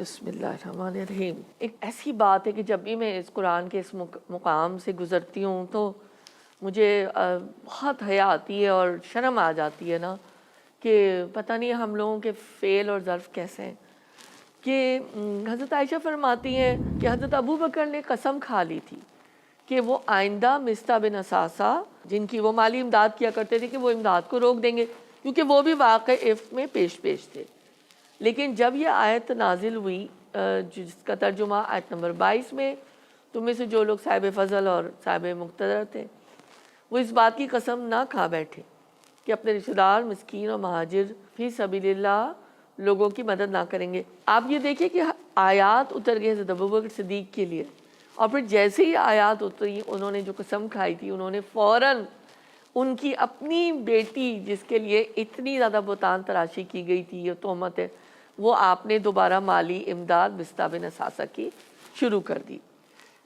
بسم اللہ الرحمن الرحیم۔ ایک ایسی بات ہے کہ جب بھی میں اس قرآن کے اس مقام سے گزرتی ہوں تو مجھے بہت حیا آتی ہے اور شرم آ جاتی ہے نا کہ پتہ نہیں ہم لوگوں کے فعل اور ظرف کیسے ہیں کہ حضرت عائشہ فرماتی ہیں کہ حضرت ابو بکر نے قسم کھا لی تھی کہ وہ آئندہ مصطح بن اساسہ جن کی وہ مالی امداد کیا کرتے تھے کہ وہ امداد کو روک دیں گے، کیونکہ وہ بھی واقع افق میں پیش تھے۔ لیکن جب یہ آیت نازل ہوئی جس کا ترجمہ آیت نمبر 22 میں، تم میں سے جو لوگ صاحب فضل اور صاحب مقتدر تھے وہ اس بات کی قسم نہ کھا بیٹھے کہ اپنے رشتہ دار مسکین اور مہاجر فی سبیل اللہ لوگوں کی مدد نہ کریں گے۔ آپ یہ دیکھیں کہ آیات اتر گئے حضرت ابوبکر صدیق کے لیے، اور پھر جیسے ہی آیات اتری انہوں نے جو قسم کھائی تھی انہوں نے فوراً ان کی اپنی بیٹی جس کے لیے اتنی زیادہ بہتان تراشی کی گئی تھی، یہ تہمت ہے، وہ آپ نے دوبارہ مالی امداد مصطح بن اساسہ کی شروع کر دی۔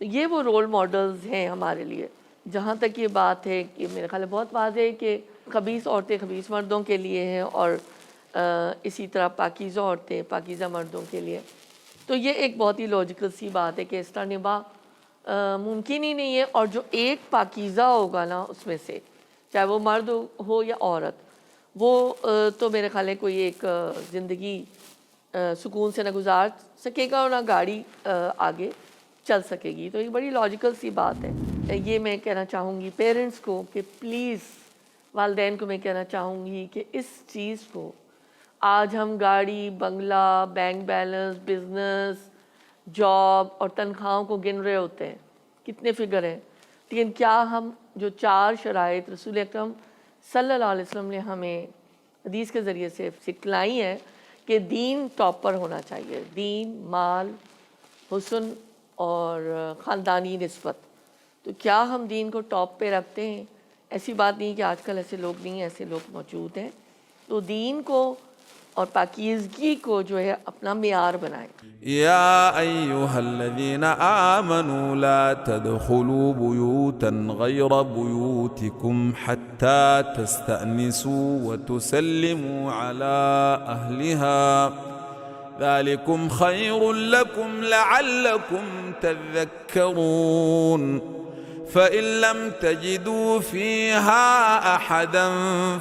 یہ وہ رول ماڈلز ہیں ہمارے لیے۔ جہاں تک یہ بات ہے کہ میرے خیال ہے بہت واضح ہے کہ خبیث عورتیں خبیث مردوں کے لیے ہیں اور اسی طرح پاکیزہ عورتیں پاکیزہ مردوں کے لیے، تو یہ ایک بہت ہی لاجیکل سی بات ہے کہ اس طرح نباہ ممکن ہی نہیں ہے۔ اور جو ایک پاکیزہ ہوگا نا اس میں سے، چاہے وہ مرد ہو یا عورت، وہ تو میرے خیال ہے کوئی ایک زندگی سکون سے نہ گزار سکے گا اور نہ گاڑی آگے چل سکے گی۔ تو یہ بڑی لاجیکل سی بات ہے۔ یہ میں کہنا چاہوں گی پیرنٹس کو کہ پلیز، والدین کو میں کہنا چاہوں گی کہ اس چیز کو، آج ہم گاڑی، بنگلہ، بینک بیلنس، بزنس، جاب اور تنخواہوں کو گن رہے ہوتے ہیں، کتنے فگر ہیں، لیکن کیا ہم جو 4 شرائط رسول اکرم صلی اللہ علیہ وسلم نے ہمیں حدیث کے ذریعے سے سکھلائی ہیں کہ دین ٹاپ پر ہونا چاہیے، دین، مال، حسن اور خاندانی نسبت، تو کیا ہم دین کو ٹاپ پہ رکھتے ہیں؟ ایسی بات نہیں کہ آج کل ایسے لوگ نہیں ہیں، ایسے لوگ موجود ہیں۔ تو دین کو اور پاکیزگی کو جو ہے اپنا معیار بنائیں۔ يا أيها الذين آمنوا لا تدخلوا بيوتا غير بيوتكم حتى تستأنسوا وتسلموا على أهلها ذلكم خير لكم لعلكم تذكرون فإن لم تجدوا فيها أحدا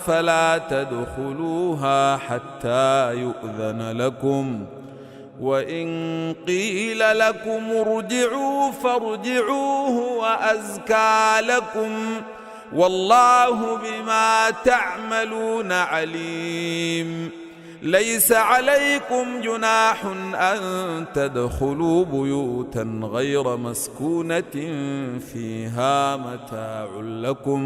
فلا تدخلوها حتى يؤذن لكم وإن قيل لكم ارجعوا فارجعوا هو أزكى لكم والله بما تعملون عليم ليس عليكم جناح أن تدخلوا بيوتا غير مسكونة فيها متاع لكم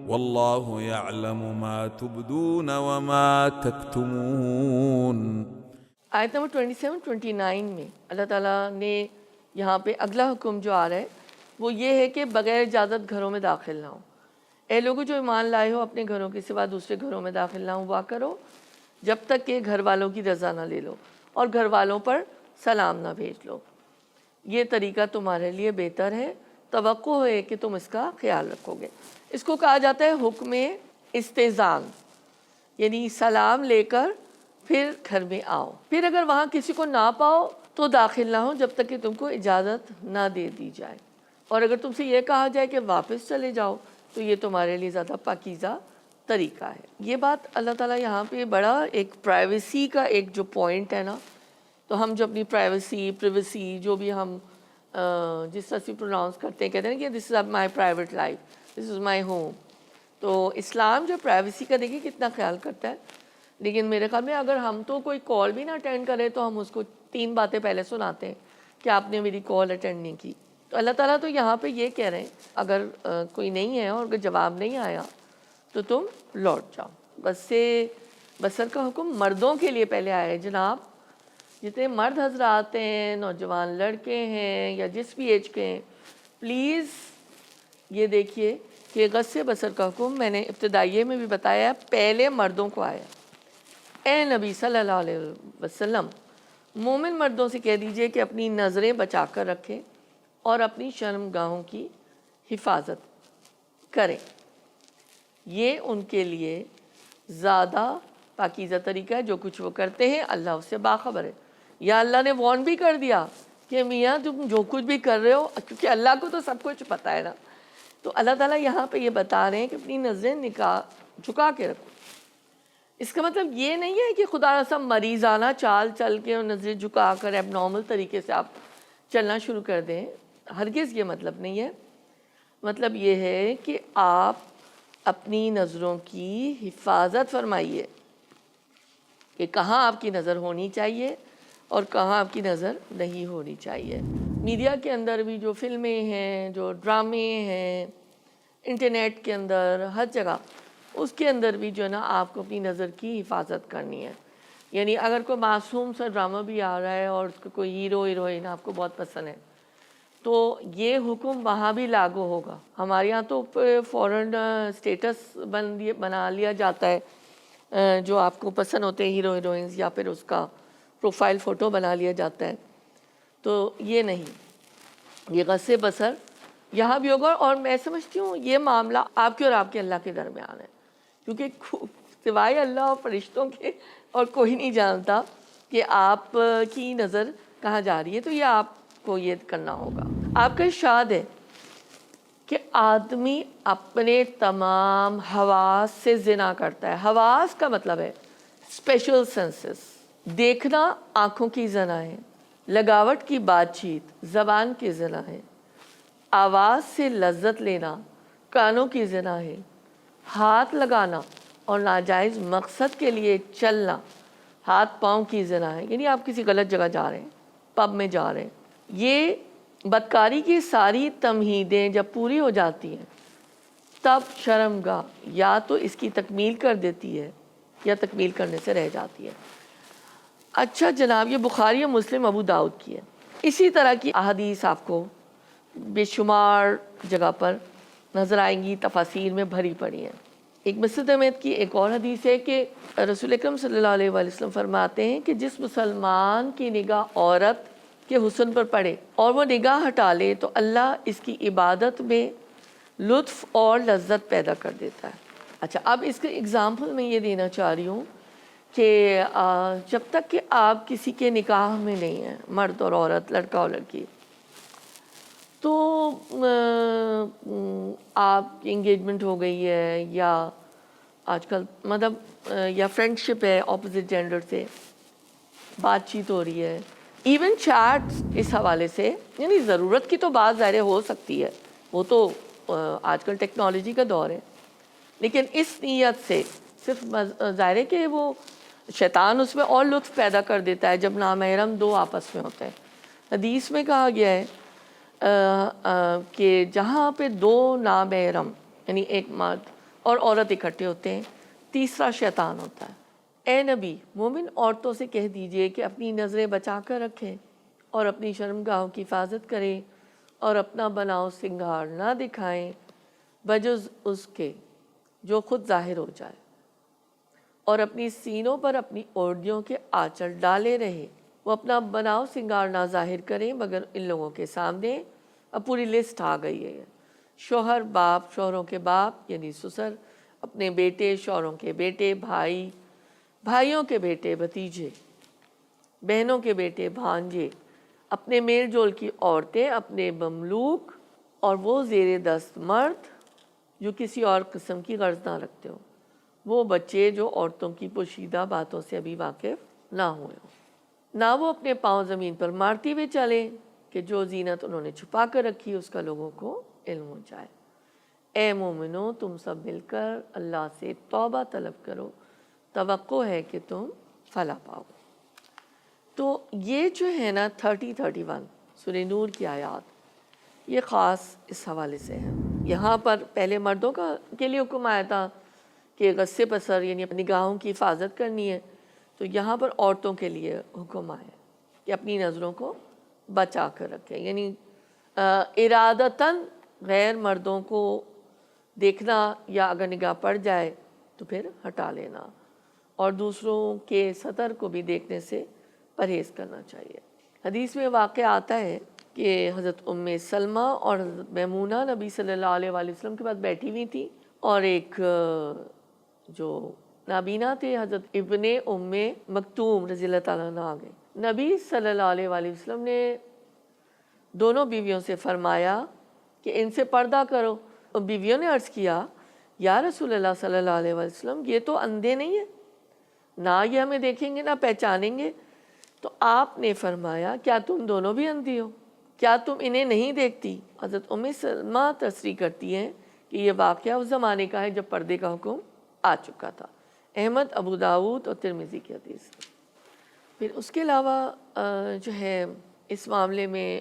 والله يعلم ما تبدون وما تكتمون۔ آیت نمبر 27-29 میں اللہ تعالیٰ نے یہاں پہ اگلا حکم جو آ رہا ہے وہ یہ ہے کہ بغیر اجازت گھروں میں داخل نہ ہو۔ اے لوگوں جو ایمان لائے ہو، اپنے گھروں کے سوا دوسرے گھروں میں داخل نہ ہوا کرو جب تک کہ گھر والوں کی رضا نہ لے لو اور گھر والوں پر سلام نہ بھیج لو۔ یہ طریقہ تمہارے لیے بہتر ہے، توقع ہے کہ تم اس کا خیال رکھو گے۔ اس کو کہا جاتا ہے حکم استئذان، یعنی سلام لے کر پھر گھر میں آؤ، پھر اگر وہاں کسی کو نہ پاؤ تو داخل نہ ہو جب تک کہ تم کو اجازت نہ دے دی جائے، اور اگر تم سے یہ کہا جائے کہ واپس چلے جاؤ تو یہ تمہارے لیے زیادہ پاکیزہ طریقہ ہے۔ یہ بات اللہ تعالیٰ یہاں پہ بڑا ایک پرائیویسی کا ایک جو پوائنٹ ہے نا، تو ہم جو اپنی پریویسی جو بھی ہم جس طرح سے پروناؤنس کرتے ہیں، کہتے ہیں کہ this is my private life, this is my home, تو اسلام جو پرائیویسی کا دیکھیں کتنا خیال کرتا ہے۔ لیکن میرے خیال میں اگر ہم تو کوئی کال بھی نہ اٹینڈ کریں تو ہم اس کو 3 باتیں پہلے سناتے ہیں کہ آپ نے میری کال اٹینڈ نہیں کی۔ تو اللہ تعالیٰ تو یہاں پہ یہ کہہ رہے ہیں اگر کوئی نہیں ہے اور اگر جواب نہیں آیا تو تم لوٹ جاؤ۔ بسر کا حکم مردوں کے لیے پہلے آیا ہے۔ جناب جتنے مرد حضرات ہیں، نوجوان لڑکے ہیں یا جس بھی ایج کے ہیں، پلیز یہ دیکھیے کہ غصے بسر کا حکم میں نے ابتدائیے میں بھی بتایا پہلے مردوں کو آیا۔ اے نبی صلی اللہ علیہ وسلم، مومن مردوں سے کہہ دیجئے کہ اپنی نظریں بچا کر رکھیں اور اپنی شرم گاہوں کی حفاظت کریں، یہ ان کے لیے زیادہ پاکیزہ طریقہ ہے۔ جو کچھ وہ کرتے ہیں اللہ اس سے باخبر ہے۔ یا اللہ نے وارن بھی کر دیا کہ میاں تم جو کچھ بھی کر رہے ہو، کیونکہ اللہ کو تو سب کچھ پتہ ہے نا، تو اللہ تعالیٰ یہاں پہ یہ بتا رہے ہیں کہ اپنی نظریں جھکا کے رکھو۔ اس کا مطلب یہ نہیں ہے کہ خدا نہ سب مریضانہ چال چل کے اور نظریں جھکا کر اب نارمل طریقے سے آپ چلنا شروع کر دیں، ہرگز یہ مطلب نہیں ہے۔ مطلب یہ ہے کہ آپ اپنی نظروں کی حفاظت فرمائیے کہ کہاں آپ کی نظر ہونی چاہیے اور کہاں آپ کی نظر نہیں ہونی چاہیے۔ میڈیا کے اندر بھی جو فلمیں ہیں، جو ڈرامے ہیں، انٹرنیٹ کے اندر، ہر جگہ اس کے اندر بھی جو ہے نا آپ کو اپنی نظر کی حفاظت کرنی ہے۔ یعنی اگر کوئی معصوم سا ڈرامہ بھی آ رہا ہے اور اس کا کوئی ہیرو ہیروئن آپ کو بہت پسند ہے تو یہ حکم وہاں بھی لاگو ہوگا۔ ہمارے یہاں تو فوراً اسٹیٹس بنا لیا جاتا ہے، جو آپ کو پسند ہوتے ہیں ہیرو ہیروئنز، یا پھر اس کا پروفائل فوٹو بنا لیا جاتا ہے۔ تو یہ نہیں، یہ غصِ بصر یہاں بھی ہوگا۔ اور میں سمجھتی ہوں یہ معاملہ آپ کے اور آپ کے اللہ کے درمیان ہے، کیونکہ سوائے اللہ اور فرشتوں کے اور کوئی نہیں جانتا کہ آپ کی نظر کہاں جا رہی ہے۔ تو یہ آپ کو یہ کرنا ہوگا۔ آپ کا ارشاد ہے کہ آدمی اپنے تمام حواس سے زنا کرتا ہے۔ حواس کا مطلب ہے اسپیشل سینسز۔ دیکھنا آنکھوں کی زنا ہے، لگاوٹ کی بات چیت زبان کی زنا ہے، آواز سے لذت لینا کانوں کی زنا ہے، ہاتھ لگانا اور ناجائز مقصد کے لیے چلنا ہاتھ پاؤں کی زنا ہے۔ یعنی آپ کسی غلط جگہ جا رہے ہیں، پب میں جا رہے ہیں، یہ بدکاری کی ساری تمہیدیں جب پوری ہو جاتی ہیں تب شرمگاہ یا تو اس کی تکمیل کر دیتی ہے یا تکمیل کرنے سے رہ جاتی ہے۔ اچھا جناب، یہ بخاری و مسلم ابو داؤد کی ہے۔ اسی طرح کی احادیث آپ کو بے شمار جگہ پر نظر آئیں گی، تفاسیر میں بھری پڑی ہیں۔ ایک مسند احمد کی ایک اور حدیث ہے کہ رسول اکرم صلی اللہ علیہ وآلہ وسلم فرماتے ہیں کہ جس مسلمان کی نگاہ عورت کے حسن پر پڑے اور وہ نگاہ ہٹا لے تو اللہ اس کی عبادت میں لطف اور لذت پیدا کر دیتا ہے۔ اچھا، اب اس کے اگزامپل میں یہ دینا چاہ رہی ہوں کہ جب تک کہ آپ کسی کے نکاح میں نہیں ہیں، مرد اور عورت، لڑکا اور لڑکی، تو آپ کی انگیجمنٹ ہو گئی ہے یا آج کل مطلب یا فرینڈشپ ہے اپوزٹ جینڈر سے، بات چیت ہو رہی ہے، ایون چیٹس اس حوالے سے، یعنی ضرورت کی تو بات ظاہر ہو سکتی ہے، وہ تو آج کل ٹیکنالوجی کا دور ہے، لیکن اس نیت سے صرف ظاہر ہے کہ وہ شیطان اس میں اور لطف پیدا کر دیتا ہے جب نامحرم دو آپس میں ہوتے ہیں۔ حدیث میں کہا گیا ہے کہ جہاں پہ دو نامحرم یعنی ایک مرد اور عورت اکٹھے ہوتے ہیں، تیسرا شیطان ہوتا ہے۔ اے نبی، مومن عورتوں سے کہہ دیجئے کہ اپنی نظریں بچا کر رکھیں اور اپنی شرمگاہوں کی حفاظت کریں اور اپنا بناؤ سنگار نہ دکھائیں بجز اس کے جو خود ظاہر ہو جائے، اور اپنی سینوں پر اپنی اوڑھنیوں کے آنچل ڈالے رہے۔ وہ اپنا بناؤ سنگار نہ ظاہر کریں مگر ان لوگوں کے سامنے۔ اب پوری لسٹ آ گئی ہے۔ شوہر باپ، شوہروں کے باپ یعنی سسر، اپنے بیٹے، شوہروں کے بیٹے، بھائی، بھائیوں کے بیٹے، بھتیجے، بہنوں کے بیٹے، بھانجے، اپنے میل جول کی عورتیں، اپنے مملوک اور وہ زیر دست مرد جو کسی اور قسم کی غرض نہ رکھتے ہو، وہ بچے جو عورتوں کی پوشیدہ باتوں سے ابھی واقف نہ ہوئے ہوں، نہ وہ اپنے پاؤں زمین پر مارتے ہوئے چلیں کہ جو زینت انہوں نے چھپا کر رکھی اس کا لوگوں کو علم ہو جائے۔ اے مومنو، تم سب مل کر اللہ سے توبہ طلب کرو، توقع ہے کہ تم فلاح پاؤ۔ تو یہ جو ہے نا 30-31 سورہ نور کی آیات، یہ خاص اس حوالے سے ہے۔ یہاں پر پہلے مردوں کے لیے حکم آیا تھا کہ غصے بصر یعنی اپنی نگاہوں کی حفاظت کرنی ہے، تو یہاں پر عورتوں کے لیے حکم آیا کہ اپنی نظروں کو بچا کر رکھیں، یعنی ارادتاً غیر مردوں کو دیکھنا یا اگر نگاہ پڑ جائے تو پھر ہٹا لینا، اور دوسروں کے سطر کو بھی دیکھنے سے پرہیز کرنا چاہیے۔ حدیث میں واقع آتا ہے کہ حضرت ام سلمہ اور حضرت میمونہ نبی صلی اللہ علیہ وآلہ وسلم کے پاس بیٹھی ہوئی تھی، اور ایک جو نابینا تھے حضرت ابن ام مکتوم رضی اللہ تعالیٰ عنہ آ گئے۔ نبی صلی اللہ علیہ وآلہ وسلم نے دونوں بیویوں سے فرمایا کہ ان سے پردہ کرو. بیویوں نے عرض کیا یا رسول اللہ صلی اللہ علیہ وآلہ وسلم یہ تو اندھے نہیں ہیں, نہ یہ ہمیں دیکھیں گے نہ پہچانیں گے. تو آپ نے فرمایا کیا تم دونوں بھی اندھی ہو, کیا تم انہیں نہیں دیکھتی؟ حضرت ام سلمہ تصریح کرتی ہیں کہ یہ واقعہ اس زمانے کا ہے جب پردے کا حکم آ چکا تھا. احمد, ابو داؤد اور ترمذی کی حدیث. پھر اس کے علاوہ جو ہے اس معاملے میں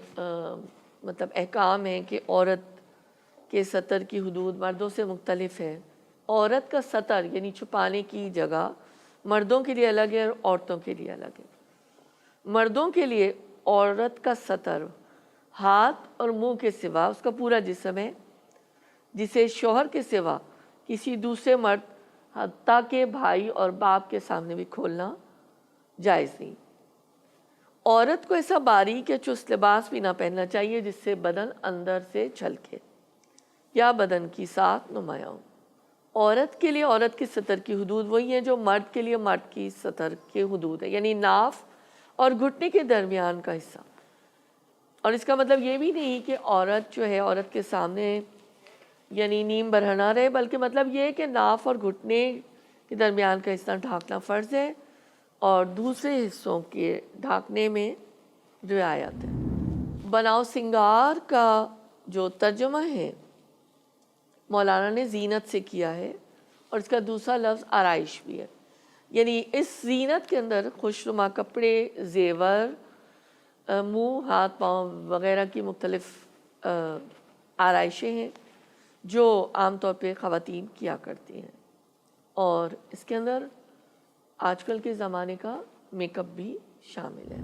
مطلب احکام ہے کہ عورت کے ستر کی حدود مردوں سے مختلف ہے. عورت کا ستر یعنی چھپانے کی جگہ مردوں کے لیے الگ ہے اور عورتوں کے لیے الگ ہے. مردوں کے لیے عورت کا ستر ہاتھ اور منہ کے سوا اس کا پورا جسم ہے, جسے شوہر کے سوا کسی دوسرے مرد حتیٰ کہ بھائی اور باپ کے سامنے بھی کھولنا جائز نہیں. عورت کو ایسا باریک یا چست لباس بھی نہ پہننا چاہیے جس سے بدن اندر سے جھلکے یا بدن کی ساکھ نمایاں ہو. عورت کے لیے عورت کی سطر کی حدود وہی ہیں جو مرد کے لیے مرد کی سطر کی حدود ہے, یعنی ناف اور گھٹنے کے درمیان کا حصہ. اور اس کا مطلب یہ بھی نہیں کہ عورت جو ہے عورت کے سامنے یعنی نیم برہنہ رہے, بلکہ مطلب یہ ہے کہ ناف اور گھٹنے کے درمیان کا حصہ ڈھانکنا فرض ہے اور دوسرے حصوں کے ڈھانکنے میں رعایت ہے. بناؤ سنگار کا جو ترجمہ ہے مولانا نے زینت سے کیا ہے اور اس کا دوسرا لفظ آرائش بھی ہے. یعنی اس زینت کے اندر خوشنما کپڑے, زیور, منہ, ہاتھ, پاؤں وغیرہ کی مختلف آرائشیں ہیں جو عام طور پہ خواتین کیا کرتی ہیں. اور اس کے اندر آج کل کے زمانے کا میک اپ بھی شامل ہے.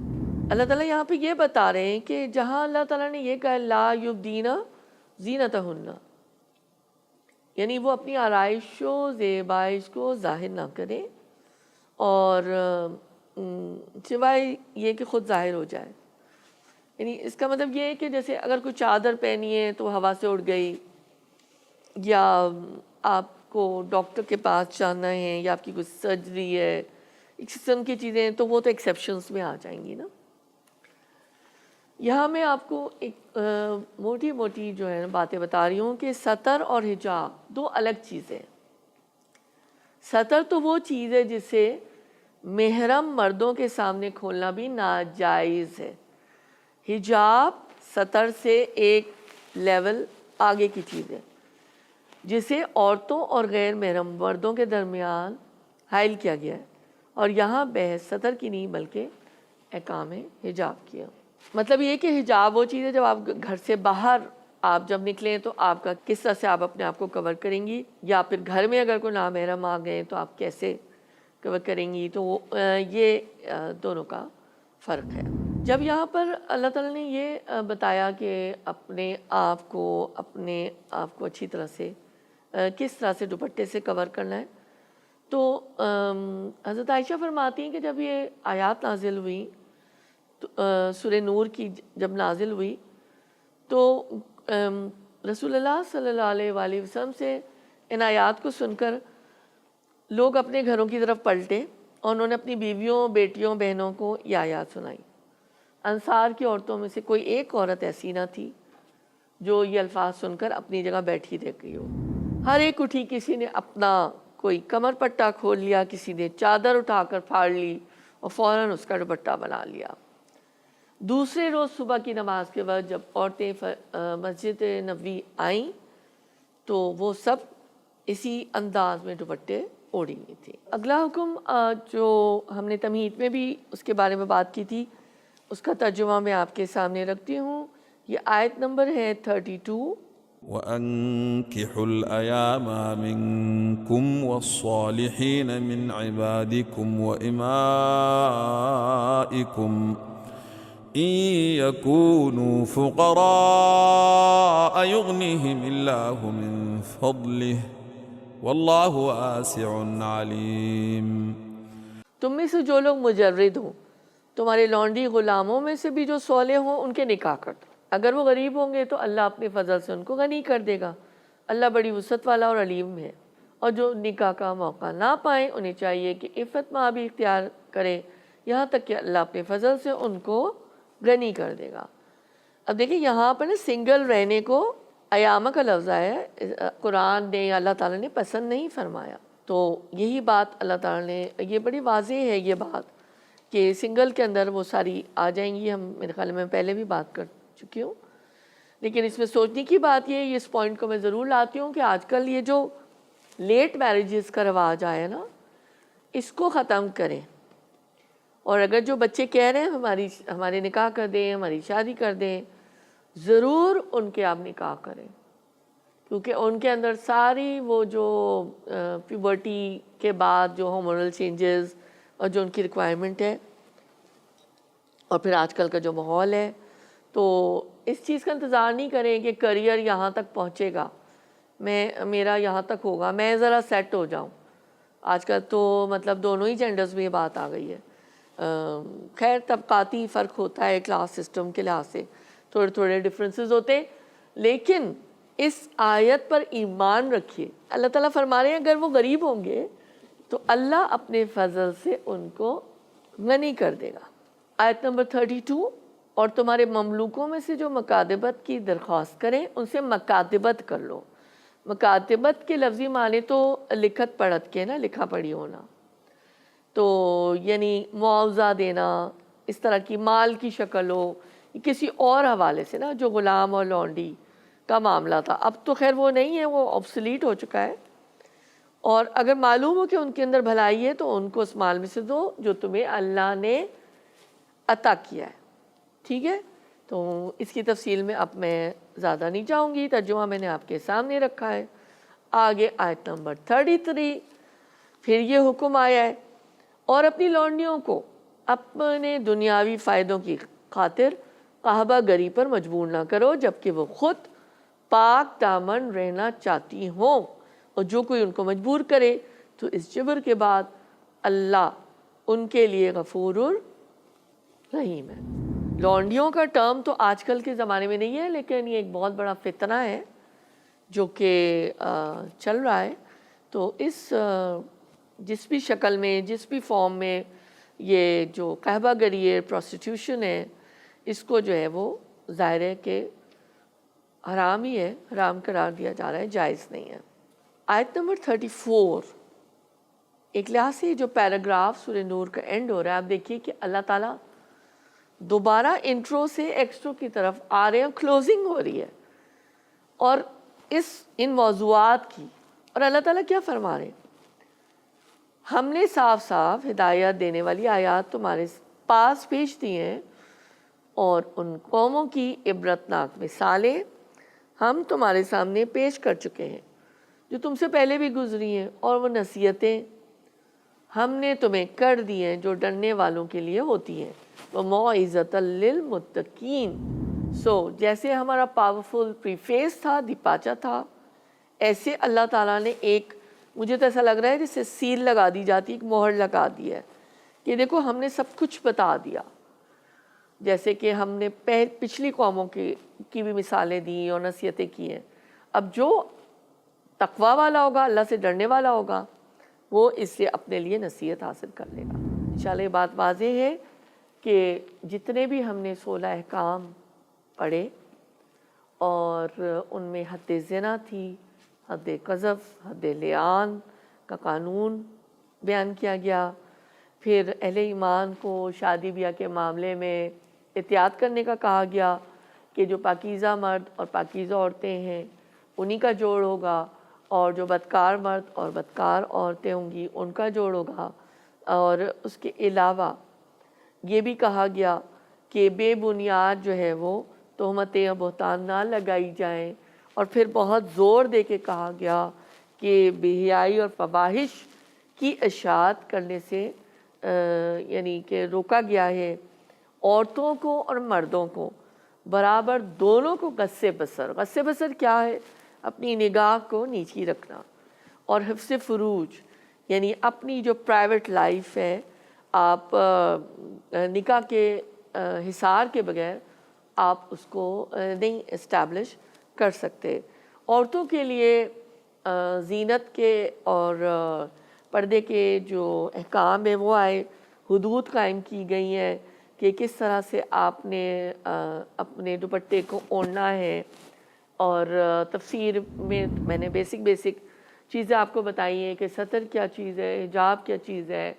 اللہ تعالیٰ یہاں پہ یہ بتا رہے ہیں کہ جہاں اللہ تعالیٰ نے یہ کہا لا یبدین زینتہن, یعنی وہ اپنی آرائش و زیبائش کو ظاہر نہ کریں اور سوائے یہ کہ خود ظاہر ہو جائے. یعنی اس کا مطلب یہ ہے کہ جیسے اگر کوئی چادر پہنی ہے تو ہوا سے اڑ گئی, یا آپ کو ڈاکٹر کے پاس جانا ہے, یا آپ کی کوئی سرجری ہے, اس قسم کی چیزیں تو وہ تو ایکسیپشنز میں آ جائیں گی نا. یہاں میں آپ کو ایک موٹی موٹی جو ہے باتیں بتا رہی ہوں کہ ستر اور حجاب دو الگ چیزیں ہیں. ستر تو وہ چیز ہے جسے محرم مردوں کے سامنے کھولنا بھی ناجائز ہے. حجاب ستر سے ایک لیول آگے کی چیز ہے جسے عورتوں اور غیر محرم مردوں کے درمیان حائل کیا گیا ہے, اور یہاں بحث ستر کی نہیں بلکہ احکام حجاب کی ہے. مطلب یہ کہ حجاب وہ چیز ہے جب آپ گھر سے باہر آپ جب نکلیں تو آپ کا کس طرح سے آپ اپنے آپ کو کور کریں گی, یا پھر گھر میں اگر کوئی نامحرم آ گئے تو آپ کیسے کور کریں گی. تو یہ دونوں کا فرق ہے. جب یہاں پر اللہ تعالیٰ نے یہ بتایا کہ اپنے آپ کو اچھی طرح سے کس طرح سے دوپٹے سے کور کرنا ہے, تو حضرت عائشہ فرماتی ہیں کہ جب یہ آیات نازل ہوئی سورہ نور کی جب نازل ہوئی تو رسول اللہ صلی اللہ علیہ وآلہ وسلم سے ان آیات کو سن کر لوگ اپنے گھروں کی طرف پلٹے اور انہوں نے اپنی بیویوں, بیٹیوں, بہنوں کو یہ آیات سنائی. انصار کی عورتوں میں سے کوئی ایک عورت ایسی نہ تھی جو یہ الفاظ سن کر اپنی جگہ بیٹھی رہ گئی ہو. ہر ایک اٹھی, کسی نے اپنا کوئی کمر پٹا کھول لیا, کسی نے چادر اٹھا کر پھاڑ لی اور فوراً اس کا دوپٹہ بنا لیا. دوسرے روز صبح کی نماز کے وقت جب عورتیں مسجد نبوی آئیں تو وہ سب اسی انداز میں دوپٹے اوڑھی ہوئی تھی. اگلا حکم جو ہم نے تمہید میں بھی اس کے بارے میں بات کی تھی, اس کا ترجمہ میں آپ کے سامنے رکھتی ہوں. یہ آیت نمبر ہے 32. وَأَنكِحُوا الْأَيَامَ مِنكُمْ وَالصَّالِحِينَ مِنْ عِبَادِكُمْ وَإِمَائِكُمْ إِن يَكُونُوا فُقَرَاءَ يُغْنِهِمِ اللَّهُ مِنْ فَضْلِهِ وَاللَّهُ وَاسِعٌ عَلِيمٌ. تم میں سے جو لوگ مجرد ہوں تمہارے لونڈی غلاموں میں سے بھی جو صالح ہوں ان کے نکاح کر دو. اگر وہ غریب ہوں گے تو اللہ اپنے فضل سے ان کو غنی کر دے گا. اللہ بڑی وسعت والا اور علیم ہے. اور جو نکاح کا موقع نہ پائیں انہیں چاہیے کہ عفت مآبی اختیار کرے یہاں تک کہ اللہ اپنے فضل سے ان کو غنی کر دے گا۔ اب دیکھیں یہاں پر نا سنگل رہنے کو ایامہ کا لفظ آیا ہے، قرآن نے یا اللہ تعالیٰ نے پسند نہیں فرمایا۔ تو یہی بات اللہ تعالیٰ نے، یہ بڑی واضح ہے یہ بات کہ سنگل کے اندر وہ ساری آ جائیں گی، ہم میرے خیال میں پہلے بھی بات کر چکی ہوں۔ لیکن اس میں سوچنے کی بات یہ ہے، اس پوائنٹ کو میں ضرور لاتی ہوں کہ آج کل یہ جو لیٹ میرجز کا رواج آیا نا، اس کو ختم کریں۔ اور اگر جو بچے کہہ رہے ہیں ہمارے نکاح کر دیں، ہماری شادی کر دیں، ضرور ان کے آپ نکاح کریں، کیونکہ ان کے اندر ساری وہ جو پیوبرٹی کے بعد جو ہارمونل چینجز اور جو ان کی ریکوائرمنٹ ہے، اور پھر آج کل کا جو ماحول ہے، تو اس چیز کا انتظار نہیں کریں کہ کریئر یہاں تک پہنچے گا، میرا یہاں تک ہوگا، میں ذرا سیٹ ہو جاؤں۔ آج کل تو مطلب دونوں ہی جینڈرز میں یہ بات آ گئی ہے۔ خیر طبقاتی فرق ہوتا ہے کلاس سسٹم کے لحاظ سے، تھوڑے تھوڑے ڈفرینسز ہوتے، لیکن اس آیت پر ایمان رکھیے۔ اللہ تعالیٰ فرما رہے ہیں اگر وہ غریب ہوں گے تو اللہ اپنے فضل سے ان کو غنی کر دے گا۔ آیت نمبر 32، اور تمہارے مملوکوں میں سے جو مکاتبت کی درخواست کریں ان سے مکاتبت کر لو۔ مکاتبت کے لفظی معنی تو لکھت پڑھت کے نا، لکھا پڑھی ہونا، تو یعنی معاوضہ دینا، اس طرح کی مال کی شکل ہو، کسی اور حوالے سے نا، جو غلام اور لونڈی کا معاملہ تھا، اب تو خیر وہ نہیں ہے، وہ آبسلیٹ ہو چکا ہے۔ اور اگر معلوم ہو کہ ان کے اندر بھلائی ہے تو ان کو اس مال میں سے دو جو تمہیں اللہ نے عطا کیا ہے، ٹھیک ہے؟ تو اس کی تفصیل میں اب میں زیادہ نہیں جاؤں گی، ترجمہ میں نے آپ کے سامنے رکھا ہے۔ آگے آیت نمبر 33، پھر یہ حکم آیا ہے، اور اپنی لونڈیوں کو اپنے دنیاوی فائدوں کی خاطر قحبہ گری پر مجبور نہ کرو جبکہ وہ خود پاک دامن رہنا چاہتی ہوں، اور جو کوئی ان کو مجبور کرے تو اس جبر کے بعد اللہ ان کے لیے غفور الرحیم ہے۔ لونڈیوں کا ٹرم تو آج کل کے زمانے میں نہیں ہے، لیکن یہ ایک بہت بڑا فتنہ ہے جو کہ چل رہا ہے۔ تو اس جس بھی شکل میں، جس بھی فارم میں یہ جو قحبہ گری ہے، پروسٹیٹیوشن ہے، اس کو جو ہے وہ ظاہر ہے کہ حرام ہی ہے، حرام قرار دیا جا رہا ہے، جائز نہیں ہے۔ آیت نمبر 34، ایک لحاظ سے جو پیراگراف سورہ نور کا اینڈ ہو رہا ہے، آپ دیکھیے کہ اللہ تعالیٰ دوبارہ انٹرو سے ایکسٹرو کی طرف آ رہے ہیں، کلوزنگ ہو رہی ہے، اور ان موضوعات کی، اور اللہ تعالیٰ کیا فرما رہے ہیں؟ ہم نے صاف صاف ہدایت دینے والی آیات تمہارے پاس بھیج دی ہیں، اور ان قوموں کی عبرتناک مثالیں ہم تمہارے سامنے پیش کر چکے ہیں جو تم سے پہلے بھی گزری ہیں، اور وہ نصیحتیں ہم نے تمہیں کر دی ہیں جو ڈرنے والوں کے لیے ہوتی ہیں، وَمَوْعِظَةً لِّلْمُتَّقِينَ۔ جیسے ہمارا پاورفل پریفیس تھا، دیپاچا تھا، ایسے اللہ تعالیٰ نے ایک، مجھے تو ایسا لگ رہا ہے جیسے سیل لگا دی جاتی، ایک مہر لگا دی ہے کہ دیکھو ہم نے سب کچھ بتا دیا، جیسے کہ ہم نے پچھلی قوموں کی بھی مثالیں دیں اور نصیحتیں کی ہیں۔ اب جو تقویٰ والا ہوگا، اللہ سے ڈرنے والا ہوگا، وہ اس سے اپنے لیے نصیحت حاصل کر لے گا۔ انشاءاللہ یہ بات واضح ہے کہ جتنے بھی ہم نے 16 احکام پڑھے، اور ان میں حد زنا تھی، حد قذف، حد لعان کا قانون بیان کیا گیا، پھر اہل ایمان کو شادی بیاہ کے معاملے میں احتیاط کرنے کا کہا گیا کہ جو پاکیزہ مرد اور پاکیزہ عورتیں ہیں انہی کا جوڑ ہوگا، اور جو بدکار مرد اور بدکار عورتیں ہوں گی ان کا جوڑ ہوگا۔ اور اس کے علاوہ یہ بھی کہا گیا کہ بے بنیاد جو ہے وہ تہمتیں یا بہتان نہ لگائی جائیں، اور پھر بہت زور دے کے کہا گیا کہ بے حیائی اور فواحش کی اشاعت کرنے سے یعنی کہ روکا گیا ہے، عورتوں کو اور مردوں کو برابر دونوں کو غض بصر کیا ہے؟ اپنی نگاہ کو نیچی رکھنا، اور حفظ فروج یعنی اپنی جو پرائیویٹ لائف ہے، آپ نکاح کے حصار کے بغیر آپ اس کو نہیں اسٹیبلش کر سکتے۔ عورتوں کے لیے زینت کے اور پردے کے جو احکام ہیں وہ آئے، حدود قائم کی گئی ہیں کہ کس طرح سے آپ نے اپنے دوپٹے کو اوڑھنا ہے، اور تفسیر میں نے بیسک چیزیں آپ کو بتائی ہیں کہ سطر کیا چیز ہے، حجاب کیا چیز ہے،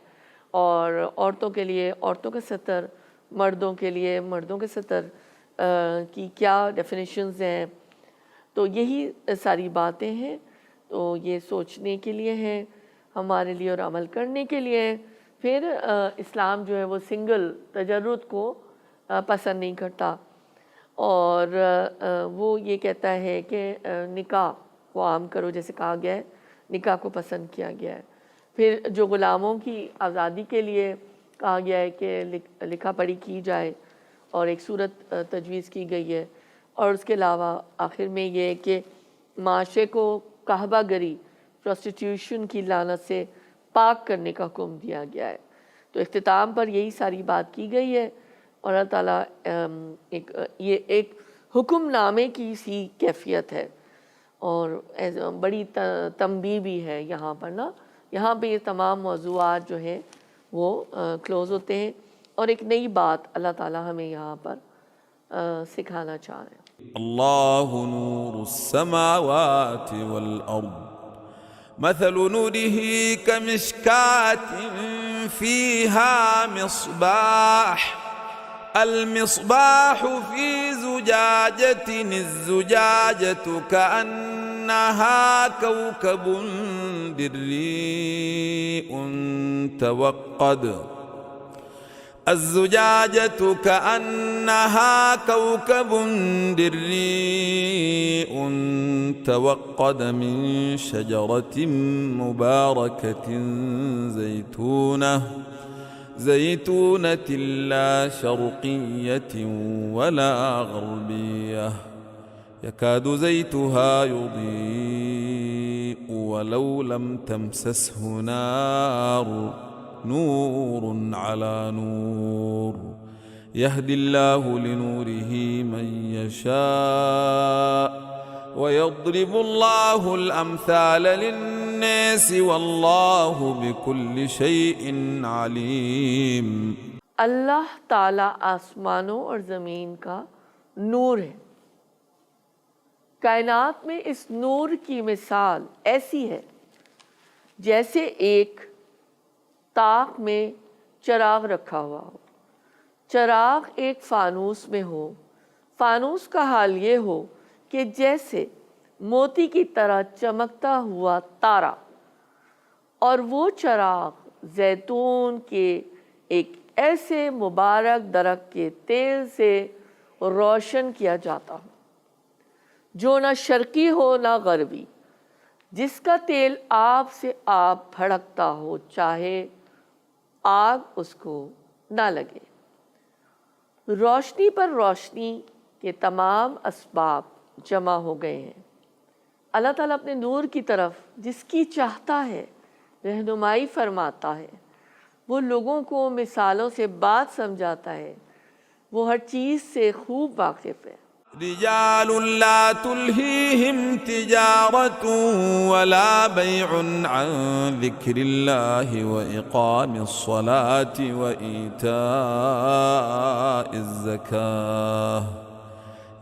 اور عورتوں کے لیے عورتوں کا سطر، مردوں کے لیے مردوں کے سطر کی کیا ڈیفینیشنز ہیں. تو یہی ساری باتیں ہیں. تو یہ سوچنے کے لیے ہیں ہمارے لیے اور عمل کرنے کے لیے. پھر اسلام جو ہے وہ سنگل تجرد کو پسند نہیں کرتا، اور وہ یہ کہتا ہے کہ نکاح کو عام کرو، جیسے کہا گیا ہے نکاح کو پسند کیا گیا ہے. پھر جو غلاموں کی آزادی کے لیے کہا گیا ہے کہ لکھا پڑھی کی جائے، اور ایک صورت تجویز کی گئی ہے. اور اس کے علاوہ آخر میں یہ ہے کہ معاشرے کو کعبہ گری، پروسٹیٹیوشن کی لعنت سے پاک کرنے کا حکم دیا گیا ہے. تو اختتام پر یہی ساری بات کی گئی ہے، اور اللہ تعالیٰ یہ ایک حکم نامے کی سی کیفیت ہے، اور بڑی تنبیہ بھی ہے یہاں پر نا. یہاں پہ یہ تمام موضوعات جو ہیں وہ کلوز ہوتے ہیں، اور ایک نئی بات اللہ تعالیٰ ہمیں یہاں پر سکھانا چاہ رہے ہیں. اللہ نور السماوات والأرض مثل نوره كمشكاة فيها مصباح المصباح في زجاجة الزجاجة كأنها كوكب دري توقد الزجاجة كأنها كوكب دري توقد من شجرة مباركة زيتونة لا شرقية ولا غربية يكاد زيتها يضيء ولو لم تمسسه نار نور على نور يهدي الله لنوره من يشاء ويضرب الله الأمثال للناس والله بكل شيء عليم. اللہ تعالیٰ آسمانوں اور زمین کا نور ہے. کائنات میں اس نور کی مثال ایسی ہے جیسے ایک طاق میں چراغ رکھا ہوا ہو. چراغ ایک فانوس میں ہو. فانوس کا حال یہ ہو کہ جیسے موتی کی طرح چمکتا ہوا تارا، اور وہ چراغ زیتون کے ایک ایسے مبارک درخت کے تیل سے روشن کیا جاتا ہو جو نہ شرقی ہو نہ غربی، جس کا تیل آپ سے آپ بھڑکتا ہو چاہے آگ اس کو نہ لگے. روشنی پر روشنی کے تمام اسباب جمع ہو گئے ہیں. اللہ تعالیٰ اپنے نور کی طرف جس کی چاہتا ہے رہنمائی فرماتا ہے. وہ لوگوں کو مثالوں سے بات سمجھاتا ہے. وہ ہر چیز سے خوب واقف ہے. رجال لا تلهيهم تجارة ولا بيع عن ذكر الله وإقام الصلاة وإيتاء الزكاة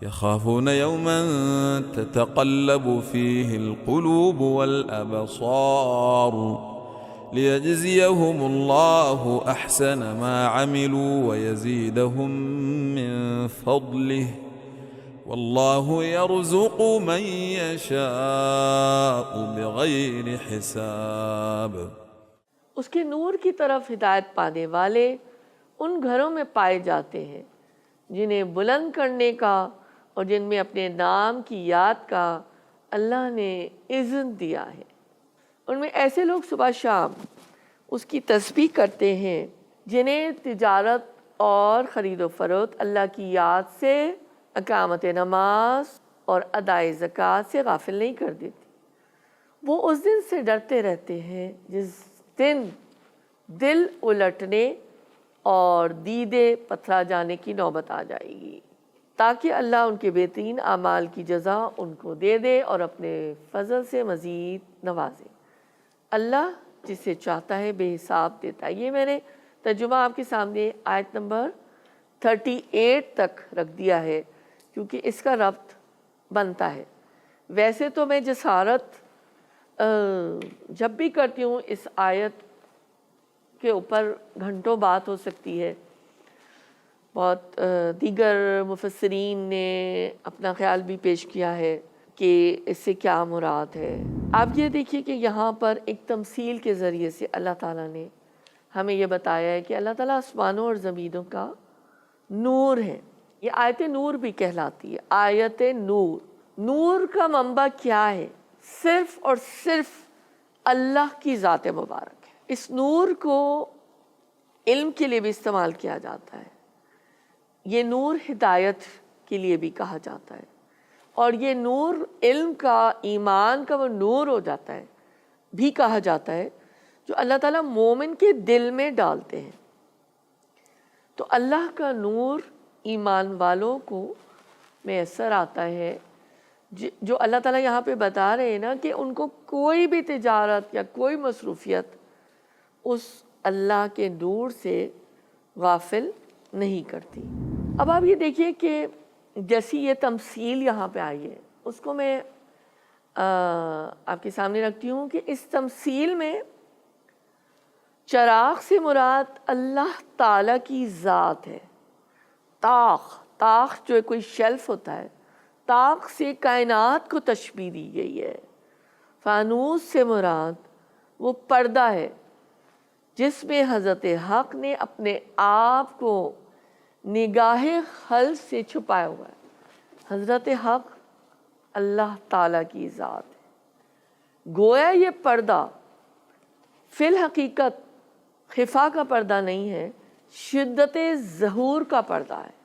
يخافون يوما تتقلب فيه القلوب والأبصار ليجزيهم الله أحسن ما عملوا ويزيدهم من فضله والله يرزق من يشاء بغير حساب. اس کے نور کی طرف ہدایت پانے والے ان گھروں میں پائے جاتے ہیں جنہیں بلند کرنے کا اور جن میں اپنے نام کی یاد کا اللہ نے اذن دیا ہے. ان میں ایسے لوگ صبح شام اس کی تسبیح کرتے ہیں جنہیں تجارت اور خرید و فروخت اللہ کی یاد سے، اقامت نماز اور ادائے زکوٰۃ سے غافل نہیں کر دیتی. وہ اس دن سے ڈرتے رہتے ہیں جس دن دل الٹنے اور دیدے پتھرا جانے کی نوبت آ جائے گی، تاکہ اللہ ان کے بہترین اعمال کی جزا ان کو دے دے اور اپنے فضل سے مزید نوازے. اللہ جسے چاہتا ہے بے حساب دیتا ہے. یہ میں نے ترجمہ آپ کے سامنے آیت نمبر 38 تک رکھ دیا ہے کیونکہ اس کا ربط بنتا ہے۔ ویسے تو میں جسارت جب بھی کرتی ہوں اس آیت کے اوپر گھنٹوں بات ہو سکتی ہے، بہت دیگر مفسرین نے اپنا خیال بھی پیش کیا ہے کہ اس سے کیا مراد ہے۔ آپ یہ دیکھیے کہ یہاں پر ایک تمثیل کے ذریعے سے اللہ تعالیٰ نے ہمیں یہ بتایا ہے کہ اللہ تعالیٰ آسمانوں اور زمینوں کا نور ہے۔ یہ آیت نور بھی کہلاتی ہے، آیت نور۔ نور کا منبع کیا ہے؟ صرف اور صرف اللہ کی ذات مبارک ہے۔ اس نور کو علم کے لیے بھی استعمال کیا جاتا ہے، یہ نور ہدایت کے لیے بھی کہا جاتا ہے، اور یہ نور علم کا، ایمان کا وہ نور ہو جاتا ہے بھی کہا جاتا ہے جو اللہ تعالیٰ مومن کے دل میں ڈالتے ہیں۔ تو اللہ کا نور ایمان والوں کو میسر آتا ہے، جو اللہ تعالیٰ یہاں پہ بتا رہے ہیں نا کہ ان کو کوئی بھی تجارت یا کوئی مصروفیت اس اللہ کے نور سے غافل نہیں کرتی۔ اب آپ یہ دیکھیے کہ جیسی یہ تمثیل یہاں پہ آئی ہے اس کو میں آپ کے سامنے رکھتی ہوں کہ اس تمثیل میں چراغ سے مراد اللہ تعالیٰ کی ذات ہے۔ طاق جو کوئی شیلف ہوتا ہے، طاق سے کائنات کو تشبیہ دی گئی ہے۔ فانوس سے مراد وہ پردہ ہے جس میں حضرت حق نے اپنے آپ کو نگاہ خلق سے چھپایا ہوا ہے۔ حضرت حق اللہ تعالیٰ کی ذات ہے۔ گویا یہ پردہ فی الحقیقت خفا کا پردہ نہیں ہے، شدت ظہور کا پردہ ہے۔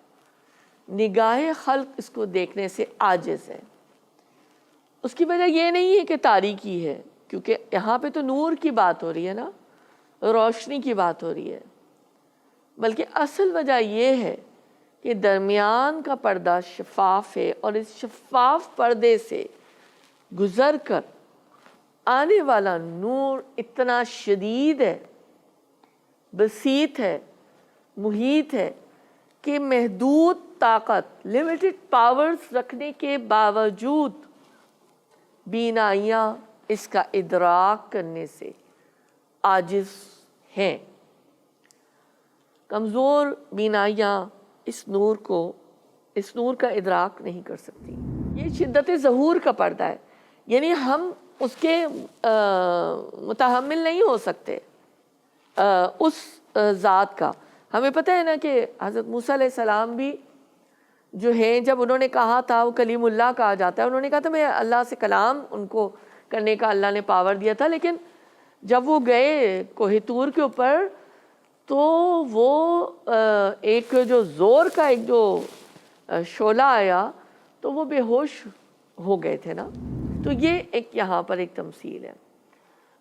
نگاہ خلق اس کو دیکھنے سے عاجز ہے۔ اس کی وجہ یہ نہیں ہے کہ تاریکی ہے، کیونکہ یہاں پہ تو نور کی بات ہو رہی ہے نا، روشنی کی بات ہو رہی ہے، بلکہ اصل وجہ یہ ہے کہ درمیان کا پردہ شفاف ہے، اور اس شفاف پردے سے گزر کر آنے والا نور اتنا شدید ہے، بسیط ہے، محیط ہے کہ محدود طاقت، لیمیٹڈ پاورز رکھنے کے باوجود بینائیاں اس کا ادراک کرنے سے عاجز ہیں۔ کمزور بینائیاں اس نور کا ادراک نہیں کر سکتی۔ یہ شدت ظہور کا پردہ ہے، یعنی ہم اس کے متحمل نہیں ہو سکتے اس ذات کا۔ ہمیں پتہ ہے نا کہ حضرت موسیٰ علیہ السلام بھی جو ہیں، جب انہوں نے کہا تھا، وہ کلیم اللہ کہا جاتا ہے، انہوں نے کہا تھا میں اللہ سے کلام ان کو کرنے کا اللہ نے پاور دیا تھا، لیکن جب وہ گئے کوہ طور کے اوپر تو وہ ایک جو زور کا ایک جو شعلہ آیا تو وہ بے ہوش ہو گئے تھے نا۔ تو یہ ایک یہاں پر ایک تمثیل ہے۔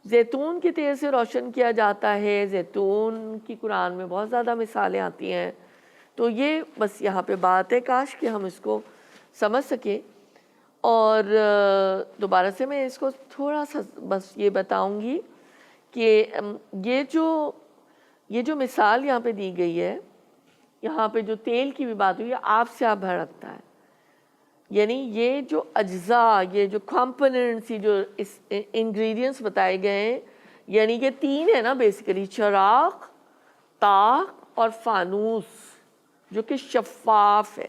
زیتون کے تیل سے روشن کیا جاتا ہے، زیتون کی قرآن میں بہت زیادہ مثالیں آتی ہیں، تو یہ بس یہاں پہ بات ہے، کاش کہ ہم اس کو سمجھ سکیں۔ اور دوبارہ سے میں اس کو تھوڑا سا بس یہ بتاؤں گی کہ یہ جو مثال یہاں پہ دی گئی ہے، یہاں پہ جو تیل کی بھی بات ہوئی ہے، آپ سے آپ بھڑکتا ہے، یعنی یہ جو اجزاء، یہ جو کمپوننٹس، یہ جو انگریڈینٹس بتائے گئے ہیں، یعنی یہ تین ہے نا بیسیکلی، چراغ، طاق اور فانوس، جو کہ شفاف ہے۔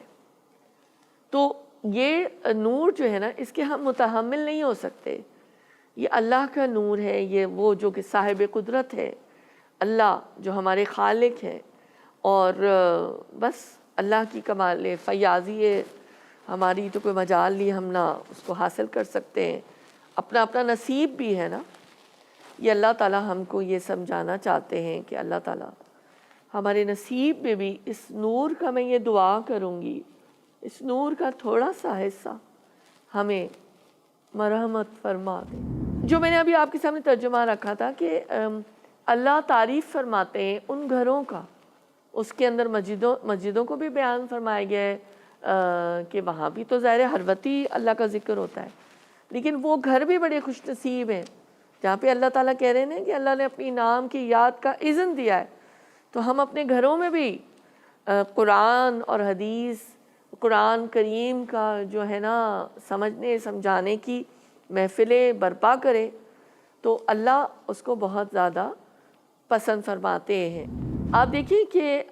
تو یہ نور جو ہے نا، اس کے ہم متحمل نہیں ہو سکتے۔ یہ اللہ کا نور ہے، یہ وہ جو کہ صاحب قدرت ہے، اللہ جو ہمارے خالق ہیں، اور بس اللہ کی کمال فیاضی ہے، ہماری تو کوئی مجال نہیں، ہم نہ اس کو حاصل کر سکتے ہیں، اپنا اپنا نصیب بھی ہے نا۔ یہ اللہ تعالیٰ ہم کو یہ سمجھانا چاہتے ہیں کہ اللہ تعالیٰ ہمارے نصیب میں بھی اس نور کا، میں یہ دعا کروں گی، اس نور کا تھوڑا سا حصہ ہمیں مرحمت فرما دے۔ جو میں نے ابھی آپ کے سامنے ترجمہ رکھا تھا کہ اللہ تعریف فرماتے ہیں ان گھروں کا، اس کے اندر مسجدوں کو بھی بیان فرمایا گیا ہے کہ وہاں بھی تو ظاہر ہر وقت ہی اللہ کا ذکر ہوتا ہے، لیکن وہ گھر بھی بڑے خوش نصیب ہیں جہاں پہ اللہ تعالیٰ کہہ رہے ہیں کہ اللہ نے اپنی نام کی یاد کا اذن دیا ہے تو ہم اپنے گھروں میں بھی قرآن اور حدیث، قرآن کریم کا جو ہے نا سمجھنے سمجھانے کی محفلیں برپا کریں تو اللہ اس کو بہت زیادہ پسند فرماتے ہیں۔ آپ دیکھیے کہ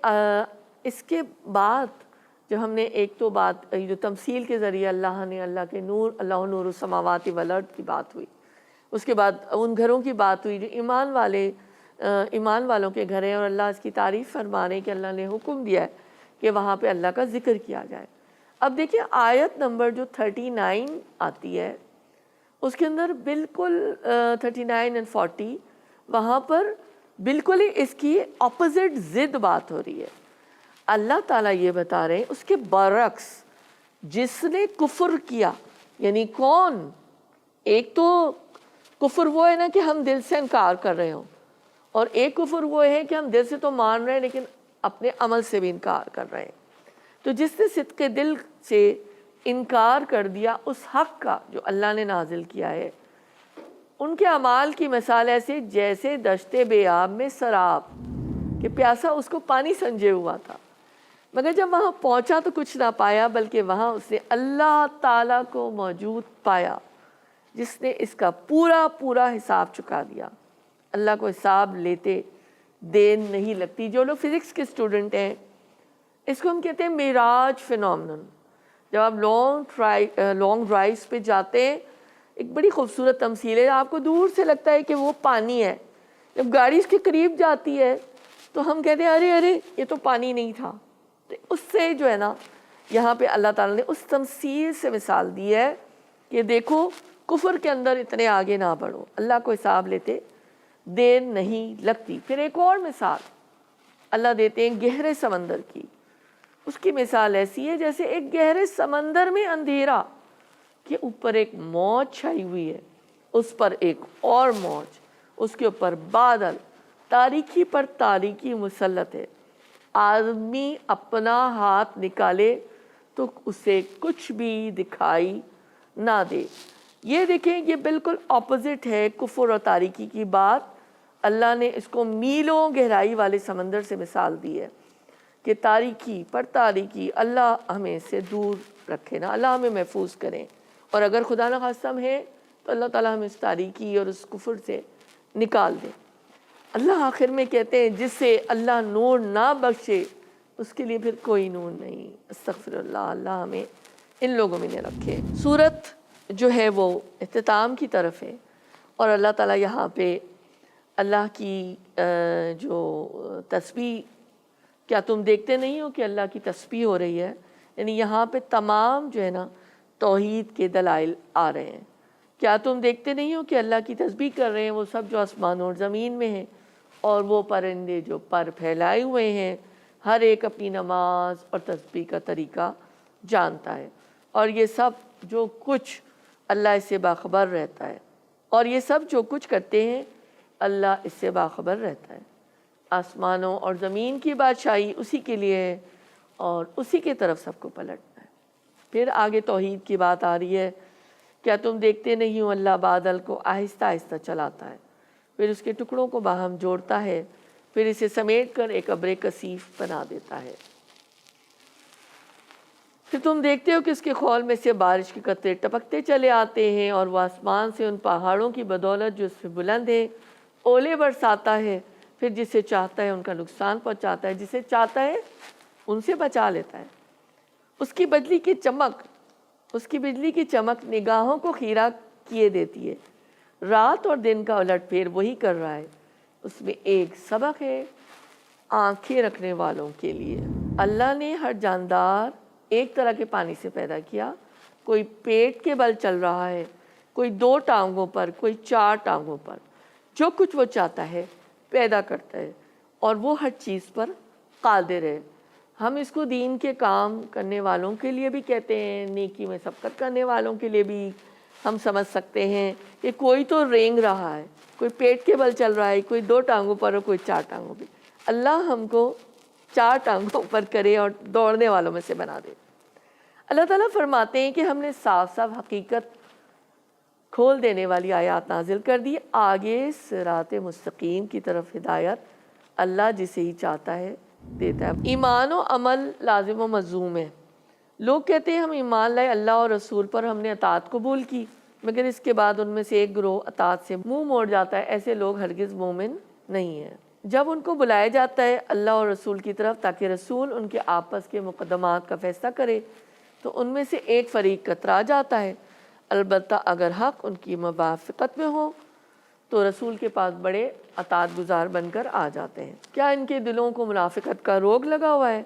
اس کے بعد جو ہم نے ایک تو بات جو تمثیل کے ذریعے اللہ کے نور، اللہ نور السماوات والارض کی بات ہوئی، اس کے بعد ان گھروں کی بات ہوئی جو ایمان والوں کے گھر ہیں، اور اللہ اس کی تعریف فرما رہے ہیں کہ اللہ نے حکم دیا ہے کہ وہاں پہ اللہ کا ذکر کیا جائے۔ اب دیکھیں آیت نمبر جو 39 آتی ہے اس کے اندر بالکل 39 اور 40 وہاں پر بالکل ہی اس کی اپوزٹ ضد بات ہو رہی ہے۔ اللہ تعالیٰ یہ بتا رہے ہیں اس کے برعکس جس نے کفر کیا، یعنی کون؟ ایک تو کفر وہ ہے نا کہ ہم دل سے انکار کر رہے ہوں، اور ایک کفر وہ ہے کہ ہم دل سے تو مان رہے ہیں لیکن اپنے عمل سے بھی انکار کر رہے ہیں۔ تو جس نے صدق دل سے انکار کر دیا اس حق کا جو اللہ نے نازل کیا ہے، ان کے اعمال کی مثال ایسے جیسے دشت بے آب میں سراب، کہ پیاسا اس کو پانی سمجھے ہوا تھا، مگر جب وہاں پہنچا تو کچھ نہ پایا، بلکہ وہاں اس نے اللہ تعالیٰ کو موجود پایا جس نے اس کا پورا حساب چکا دیا۔ اللہ کو حساب لیتے دیر نہیں لگتی۔ جو لوگ فزکس کے اسٹوڈنٹ ہیں اس کو ہم کہتے ہیں معراج فینومنن۔ جب آپ لانگ ڈرائیوز پہ جاتے ہیں، ایک بڑی خوبصورت تمثیل ہے، آپ کو دور سے لگتا ہے کہ وہ پانی ہے، جب گاڑی اس کے قریب جاتی ہے تو ہم کہتے ہیں ارے یہ تو پانی نہیں تھا۔ تو اس سے جو ہے نا یہاں پہ اللہ تعالیٰ نے اس تمثیل سے مثال دی ہے کہ دیکھو کفر کے اندر اتنے آگے نہ بڑھو، اللہ کو حساب لیتے دیر نہیں لگتی۔ پھر ایک اور مثال اللہ دیتے ہیں گہرے سمندر کی۔ اس کی مثال ایسی ہے جیسے ایک گہرے سمندر میں اندھیرا کہ اوپر ایک موج چھائی ہوئی ہے، اس پر ایک اور موج، اس کے اوپر بادل، تاریکی پر تاریکی مسلط ہے۔ آدمی اپنا ہاتھ نکالے تو اسے کچھ بھی دکھائی نہ دے۔ یہ دیکھیں یہ بالکل اپوزٹ ہے کفر اور تاریکی کی بات۔ اللہ نے اس کو میلوں گہرائی والے سمندر سے مثال دی ہے کہ تاریکی پر تاریکی، اللہ ہمیں سے دور رکھے نا، اللہ ہمیں محفوظ کریں، اور اگر خدا نخواستہ ہم ہیں تو اللہ تعالیٰ ہمیں اس تاریکی اور اس کفر سے نکال دے۔ اللہ آخر میں کہتے ہیں جس سے اللہ نور نہ بخشے اس کے لیے پھر کوئی نور نہیں۔ استغفر اللہ، اللہ ہمیں ان لوگوں میں نہ رکھے۔ سورت جو ہے وہ اختتام کی طرف ہے، اور اللہ تعالیٰ یہاں پہ اللہ کی جو تسبیح، کیا تم دیکھتے نہیں ہو کہ اللہ کی تسبیح ہو رہی ہے، یعنی یہاں پہ تمام جو ہے نا توحید کے دلائل آ رہے ہیں۔ کیا تم دیکھتے نہیں ہو کہ اللہ کی تسبیح کر رہے ہیں وہ سب جو آسمان اور زمین میں ہیں، اور وہ پرندے جو پر پھیلائے ہوئے ہیں، ہر ایک اپنی نماز اور تسبیح کا طریقہ جانتا ہے، اور یہ سب جو کچھ اللہ اس سے باخبر رہتا ہے، اور یہ سب جو کچھ کرتے ہیں اللہ اس سے باخبر رہتا ہے۔ آسمانوں اور زمین کی بادشاہی اسی کے لیے ہے، اور اسی کی طرف سب کو پلٹنا ہے۔ پھر آگے توحید کی بات آ رہی ہے، کیا تم دیکھتے نہیں ہو اللہ بادل کو آہستہ آہستہ چلاتا ہے، پھر اس کے ٹکڑوں کو باہم جوڑتا ہے، پھر اسے سمیٹ کر ایک ابر کثیف بنا دیتا ہے۔ پھر تم دیکھتے ہو کہ اس کے خول میں سے بارش کے قطرے ٹپکتے چلے آتے ہیں، اور وہ آسمان سے ان پہاڑوں کی بدولت جو اس سے بلند ہے اولے برساتا ہے، پھر جسے چاہتا ہے ان کا نقصان پہنچاتا ہے، جسے چاہتا ہے ان سے بچا لیتا ہے۔ اس کی بجلی کی چمک نگاہوں کو خیرہ کیے دیتی ہے۔ رات اور دن کا الٹ پھیر وہی کر رہا ہے۔ اس میں ایک سبق ہے آنکھیں رکھنے والوں کے لیے۔ اللہ نے ہر جاندار ایک طرح کے پانی سے پیدا کیا، کوئی پیٹ کے بل چل رہا ہے، کوئی 2 ٹانگوں پر، کوئی 4 ٹانگوں پر، جو کچھ وہ چاہتا ہے پیدا کرتا ہے، اور وہ ہر چیز پر قادر ہے۔ ہم اس کو دین کے کام کرنے والوں کے لیے بھی کہتے ہیں، نیکی میں سبقت کرنے والوں کے لیے بھی ہم سمجھ سکتے ہیں کہ کوئی تو رینگ رہا ہے، کوئی پیٹ کے بل چل رہا ہے، کوئی 2 ٹانگوں پر اور کوئی 4 ٹانگوں پہ۔ اللہ ہم کو 4 ٹانگوں پر کرے اور دوڑنے والوں میں سے بنا دے۔ اللہ تعالیٰ فرماتے ہیں کہ ہم نے صاف صاف حقیقت کھول دینے والی آیات نازل کر دی، آگے صراط مستقیم کی طرف ہدایت اللہ جسے ہی چاہتا ہے دیتا ہے۔ ایمان و عمل لازم و ملزوم ہے۔ لوگ کہتے ہیں ہم ایمان لائے اللہ اور رسول پر، ہم نے اطاعت قبول کی، مگر اس کے بعد ان میں سے ایک گروہ اطاعت سے منہ موڑ جاتا ہے، ایسے لوگ ہرگز مومن نہیں ہیں۔ جب ان کو بلایا جاتا ہے اللہ اور رسول کی طرف تاکہ رسول ان کے آپس کے مقدمات کا فیصلہ کرے تو ان میں سے ایک فریق کترا جاتا ہے، البتہ اگر حق ان کی موافقت میں ہو تو رسول کے پاس بڑے اطاعت گزار بن کر آ جاتے ہیں۔ کیا ان کے دلوں کو منافقت کا روگ لگا ہوا ہے؟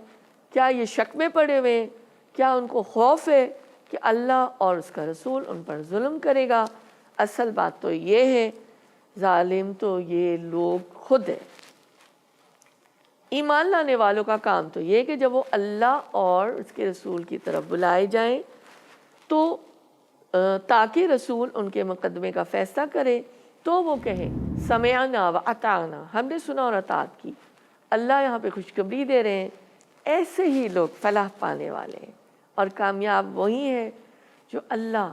کیا یہ شک میں پڑے ہوئے ہیں؟ کیا ان کو خوف ہے کہ اللہ اور اس کا رسول ان پر ظلم کرے گا؟ اصل بات تو یہ ہے، ظالم تو یہ لوگ خود ہیں۔ ایمان لانے والوں کا کام تو یہ کہ جب وہ اللہ اور اس کے رسول کی طرف بلائے جائیں تو تاکہ رسول ان کے مقدمے کا فیصلہ کرے تو وہ کہیں سمعنا و اطعنا، ہم نے سنا اور اطاعت کی۔ اللہ یہاں پہ خوشخبری دے رہے ہیں ایسے ہی لوگ فلاح پانے والے ہیں اور کامیاب وہی ہیں جو اللہ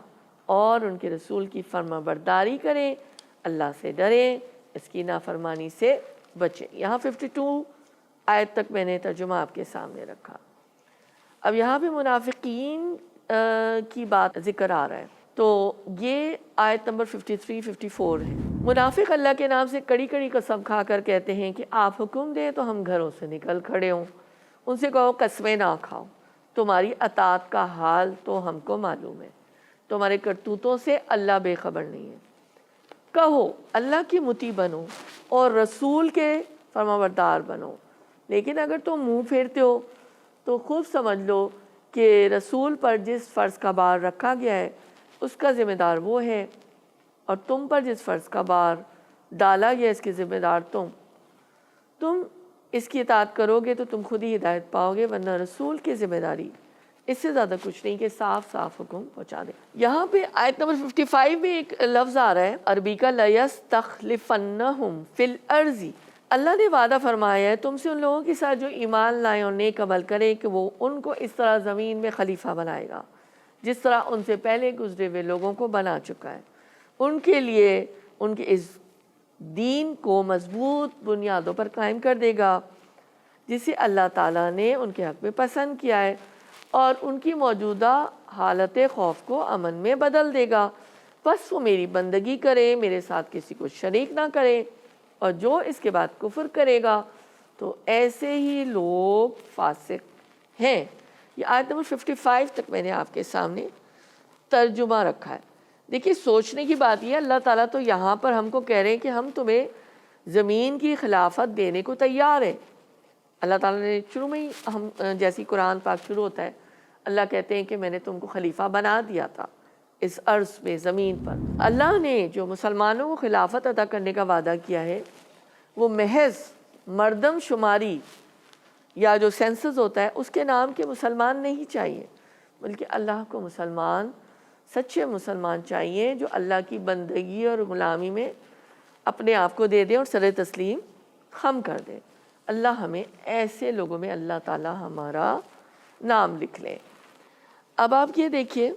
اور ان کے رسول کی فرما برداری کریں، اللہ سے ڈریں، اس کی نافرمانی سے بچیں۔ یہاں 52 آیت تک میں نے ترجمہ آپ کے سامنے رکھا۔ اب یہاں پہ منافقین کی بات ذکر آ رہا ہے، تو یہ آیت نمبر 53 54 ہے۔ منافق اللہ کے نام سے کڑی کڑی قسم کھا کر کہتے ہیں کہ آپ حکم دیں تو ہم گھروں سے نکل کھڑے ہوں۔ ان سے کہو قسمیں نہ کھاؤ، تمہاری اطاعت کا حال تو ہم کو معلوم ہے، تمہارے کرتوتوں سے اللہ بے خبر نہیں ہے۔ کہو اللہ کی مطیع بنو اور رسول کے فرمانبردار بنو، لیکن اگر تم منہ پھیرتے ہو تو خوب سمجھ لو کہ رسول پر جس فرض کا بار رکھا گیا ہے اس کا ذمہ دار وہ ہے، اور تم پر جس فرض کا بار ڈالا گیا اس کے ذمہ دار تم اس کی اطاعت کرو گے تو تم خود ہی ہدایت پاؤ گے، ورنہ رسول کی ذمہ داری اس سے زیادہ کچھ نہیں کہ صاف صاف حکم پہنچا دے۔ یہاں پہ آیت نمبر 55 میں ایک لفظ آ رہا ہے عربی کا، لَيَسْتَخْلِفَنَّهُمْ فِي الْأَرْضِ۔ اللہ نے وعدہ فرمایا ہے تم سے ان لوگوں کے ساتھ جو ایمان لائیں اور نیک عمل کریں کہ وہ ان کو اس طرح زمین میں خلیفہ بنائے گا جس طرح ان سے پہلے گزرے ہوئے لوگوں کو بنا چکا ہے۔ ان کے لیے ان کے اس دین کو مضبوط بنیادوں پر قائم کر دے گا جسے اللہ تعالیٰ نے ان کے حق میں پسند کیا ہے، اور ان کی موجودہ حالت خوف کو امن میں بدل دے گا۔ بس وہ میری بندگی کرے، میرے ساتھ کسی کو شریک نہ کرے، اور جو اس کے بعد کفر کرے گا تو ایسے ہی لوگ فاسق ہیں۔ یہ آیت نمبر 55 تک میں نے آپ کے سامنے ترجمہ رکھا ہے۔ دیکھیے سوچنے کی بات یہ، اللہ تعالیٰ تو یہاں پر ہم کو کہہ رہے ہیں کہ ہم تمہیں زمین کی خلافت دینے کو تیار ہیں۔ اللہ تعالیٰ نے شروع میں ہی ہم جیسی قرآن پاک شروع ہوتا ہے اللہ کہتے ہیں کہ میں نے تم کو خلیفہ بنا دیا تھا اس ارض میں، زمین پر۔ اللہ نے جو مسلمانوں کو خلافت عطا کرنے کا وعدہ کیا ہے وہ محض مردم شماری یا جو سینسس ہوتا ہے اس کے نام کے مسلمان نہیں چاہیے، بلکہ اللہ کو مسلمان، سچے مسلمان چاہیے جو اللہ کی بندگی اور غلامی میں اپنے آپ کو دے دیں اور سر تسلیم خم کر دیں۔ اللہ ہمیں ایسے لوگوں میں اللہ تعالیٰ ہمارا نام لکھ لے۔ اب آپ یہ دیکھیے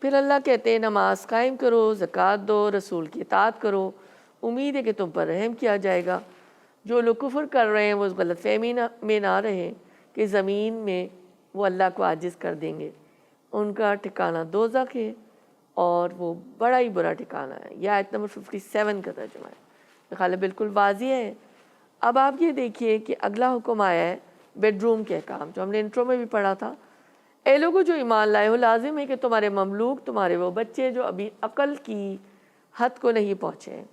پھر اللہ کہتے ہیں نماز قائم کرو، زکوٰۃ دو، رسول کی اطاعت کرو، امید ہے کہ تم پر رحم کیا جائے گا۔ جو لوگ کفر کر رہے ہیں وہ اس غلط فہمی میں نہ رہیں کہ زمین میں وہ اللہ کو عاجز کر دیں گے، ان کا ٹھکانہ دوزخ ہے اور وہ بڑا ہی برا ٹھکانہ ہے۔ یہ آیت نمبر 57 کا ترجمہ ہے، میرا خیال ہے بالکل واضح ہے۔ اب آپ یہ دیکھیے کہ اگلا حکم آیا ہے بیڈ روم کے احکام، جو ہم نے انٹرو میں بھی پڑھا تھا۔ اے لوگوں جو ایمان لائے ہو، لازم ہے کہ تمہارے مملوک، تمہارے وہ بچے جو ابھی عقل کی حد کو نہیں پہنچے ہیں،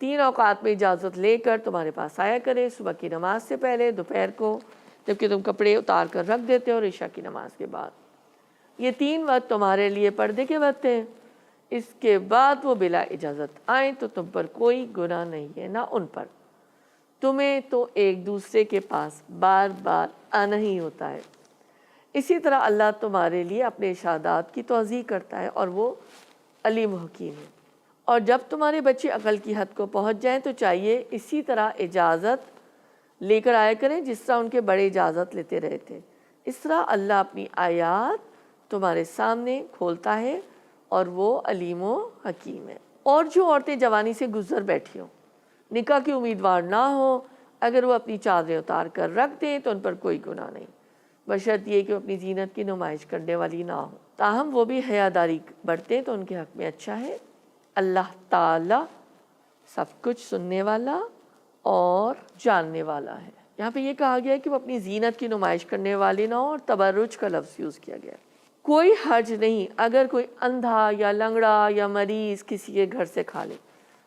3 اوقات میں اجازت لے کر تمہارے پاس آیا کرے، صبح کی نماز سے پہلے، دوپہر کو جبکہ تم کپڑے اتار کر رکھ دیتے ہو، اور عشاء کی نماز کے بعد۔ یہ 3 وقت تمہارے لیے پردے کے وقت ہیں، اس کے بعد وہ بلا اجازت آئیں تو تم پر کوئی گناہ نہیں ہے، نہ ان پر۔ تمہیں تو ایک دوسرے کے پاس بار بار آنا ہی ہوتا ہے۔ اسی طرح اللہ تمہارے لیے اپنے ارشادات کی توضیح کرتا ہے اور وہ علیم و حکیم ہے۔ اور جب تمہارے بچے عقل کی حد کو پہنچ جائیں تو چاہیے اسی طرح اجازت لے کر آیا کریں جس طرح ان کے بڑے اجازت لیتے رہے تھے۔ اس طرح اللہ اپنی آیات تمہارے سامنے کھولتا ہے اور وہ علیم و حکیم ہے۔ اور جو عورتیں جوانی سے گزر بیٹھی ہوں، نکاح کی امیدوار نہ ہو، اگر وہ اپنی چادریں اتار کر رکھ دیں تو ان پر کوئی گناہ نہیں، بشرط یہ کہ وہ اپنی زینت کی نمائش کرنے والی نہ ہو، تاہم وہ بھی حیاداری برتیں تو ان کے حق میں اچھا ہے۔ اللہ تعالی سب کچھ سننے والا اور جاننے والا ہے۔ یہاں پہ یہ کہا گیا ہے کہ وہ اپنی زینت کی نمائش کرنے والی نہ ہو، اور تبرج کا لفظ یوز کیا گیا ہے۔ کوئی حرج نہیں اگر کوئی اندھا یا لنگڑا یا مریض کسی کے گھر سے کھا لے،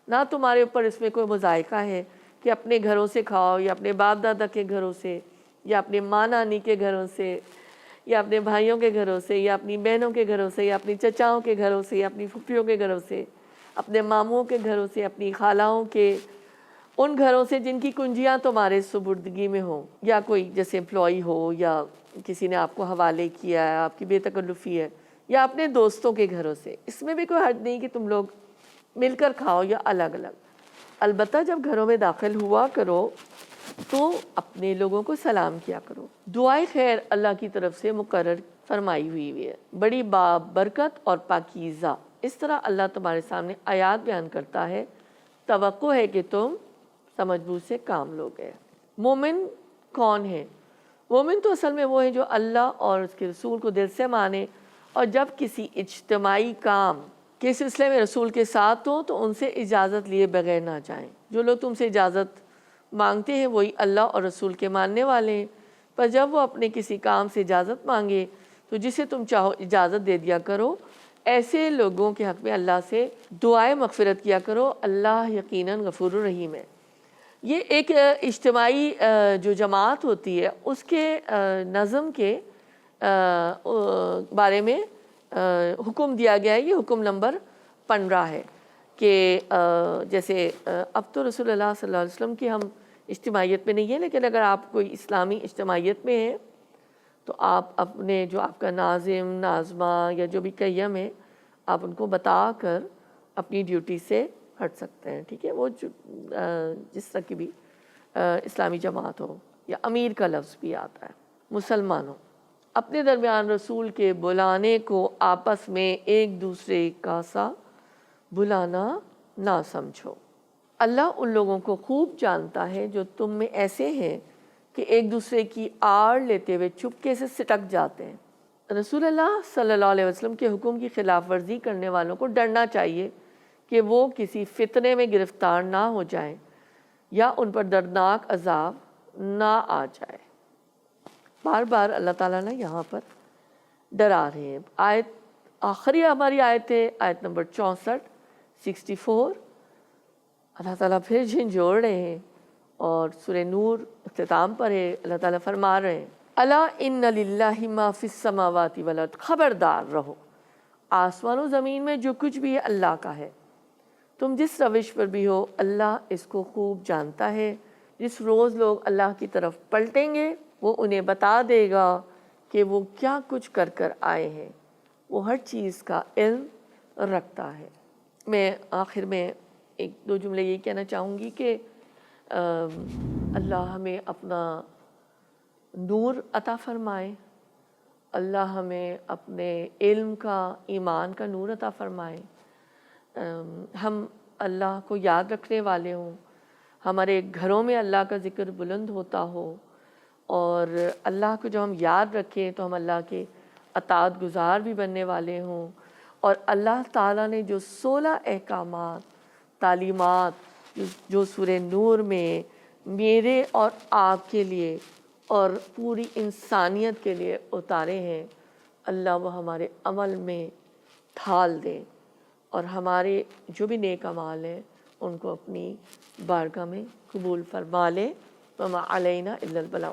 نہ تمہارے اوپر اس میں کوئی مذائقہ ہے کہ اپنے گھروں سے کھاؤ، یا اپنے باپ دادا کے گھروں سے، یا اپنے ماں نانی کے گھروں سے، یا اپنے بھائیوں کے گھروں سے، یا اپنی بہنوں کے گھروں سے، یا اپنی چچاؤں کے گھروں سے، یا اپنی پھپھیوں کے گھروں سے، اپنے ماموں کے گھروں سے، اپنی خالاؤں کے ان گھروں سے جن کی کنجیاں تمہارے سپردگی میں ہوں، یا کوئی جیسے امپلائی ہو، یا کسی نے آپ کو حوالے کیا ہے، آپ کی بے تکلفی ہے، یا اپنے دوستوں کے گھروں سے۔ اس میں بھی کوئی حد نہیں کہ تم لوگ مل کر کھاؤ یا الگ الگ۔ البتہ جب گھروں میں داخل ہوا کرو تو اپنے لوگوں کو سلام کیا کرو۔ دعائے خیر اللہ کی طرف سے مقرر فرمائی ہوئی ہے، بڑی بابرکت اور پاکیزہ۔ اس طرح اللہ تمہارے سامنے آیات بیان کرتا ہے، توقع ہے کہ تم سمجھ بوجھ سے کام لوگے۔ مومن کون ہے؟ مومن تو اصل میں وہ ہے جو اللہ اور اس کے رسول کو دل سے مانے، اور جب کسی اجتماعی کام کے سلسلے میں رسول کے ساتھ ہوں تو ان سے اجازت لیے بغیر نہ جائیں۔ جو لوگ تم سے اجازت مانگتے ہیں وہی اللہ اور رسول کے ماننے والے ہیں، پر جب وہ اپنے کسی کام سے اجازت مانگے تو جسے تم چاہو اجازت دے دیا کرو۔ ایسے لوگوں کے حق میں اللہ سے دعائے مغفرت کیا کرو، اللہ یقیناً غفور الرحیم ہے۔ یہ ایک اجتماعی جو جماعت ہوتی ہے اس کے نظم کے بارے میں حکم دیا گیا ہے۔ یہ حکم نمبر 15 ہے کہ جیسے اب تو رسول اللہ صلی اللہ علیہ وسلم کی ہم اجتماعیت میں نہیں ہے، لیکن اگر آپ کوئی اسلامی اجتماعیت میں ہیں تو آپ اپنے جو آپ کا ناظم، ناظمہ یا جو بھی قیم ہے، آپ ان کو بتا کر اپنی ڈیوٹی سے ہٹ سکتے ہیں، ٹھیک ہے؟ وہ جس طرح کی بھی اسلامی جماعت ہو، یا امیر کا لفظ بھی آتا ہے۔ مسلمانوں، اپنے درمیان رسول کے بلانے کو آپس میں ایک دوسرے کا سا بلانا نہ سمجھو۔ اللہ ان لوگوں کو خوب جانتا ہے جو تم میں ایسے ہیں کہ ایک دوسرے کی آڑ لیتے ہوئے چپکے سے سٹک جاتے ہیں۔ رسول اللہ صلی اللہ علیہ وسلم کے حکم کی خلاف ورزی کرنے والوں کو ڈرنا چاہیے کہ وہ کسی فتنے میں گرفتار نہ ہو جائیں یا ان پر دردناک عذاب نہ آ جائے۔ بار بار اللہ تعالیٰ نے یہاں پر ڈرا رہے ہیں۔ آیت آخری ہماری آیت ہے، آیت نمبر 64 اللہ تعالیٰ پھر جھنجھوڑ رہے ہیں، اور سورہ نور اختتام پر ہے۔ اللہ تعالیٰ فرما رہے ہیں، الا ان للہ ما فی السماوات والارض، خبردار رہو، آسمان و زمین میں جو کچھ بھی ہے اللہ کا ہے۔ تم جس روش پر بھی ہو اللہ اس کو خوب جانتا ہے۔ جس روز لوگ اللہ کی طرف پلٹیں گے وہ انہیں بتا دے گا کہ وہ کیا کچھ کر کر آئے ہیں، وہ ہر چیز کا علم رکھتا ہے۔ میں آخر میں ایک دو جملے یہی کہنا چاہوں گی کہ اللہ ہمیں اپنا نور عطا فرمائے، اللہ ہمیں اپنے علم کا، ایمان کا نور عطا فرمائے، ہم اللہ کو یاد رکھنے والے ہوں، ہمارے گھروں میں اللہ کا ذکر بلند ہوتا ہو، اور اللہ کو جو ہم یاد رکھیں تو ہم اللہ کے اطاعت گزار بھی بننے والے ہوں، اور اللہ تعالیٰ نے جو 16 احکامات، تعلیمات جو سورہ نور میں میرے اور آپ کے لیے اور پوری انسانیت کے لیے اتارے ہیں، اللہ وہ ہمارے عمل میں ڈھال دے، اور ہمارے جو بھی نیک اعمال ہیں ان کو اپنی بارگاہ میں قبول فرما لے۔ وما علینا الا البلاغ۔